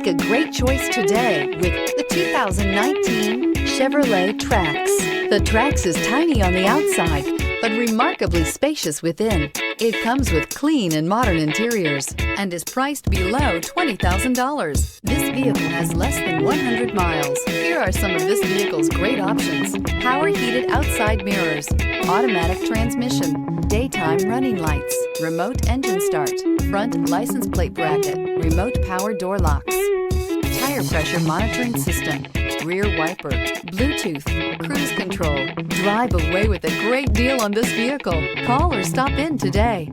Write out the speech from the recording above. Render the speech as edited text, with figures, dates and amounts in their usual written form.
a great choice today with the 2019 Chevrolet Trax. The Trax is tiny on the outside, but remarkably spacious within. It comes with clean and modern interiors and is priced below $20,000. This vehicle has less than 100 miles. Here are some of this vehicle's great options: power heated outside mirrors, automatic transmission, daytime running lights, remote engine start, front license plate bracket, remote power door locks, tire pressure monitoring system, rear wiper, Bluetooth, cruise control. Drive away with a great deal on this vehicle. Call or stop in today.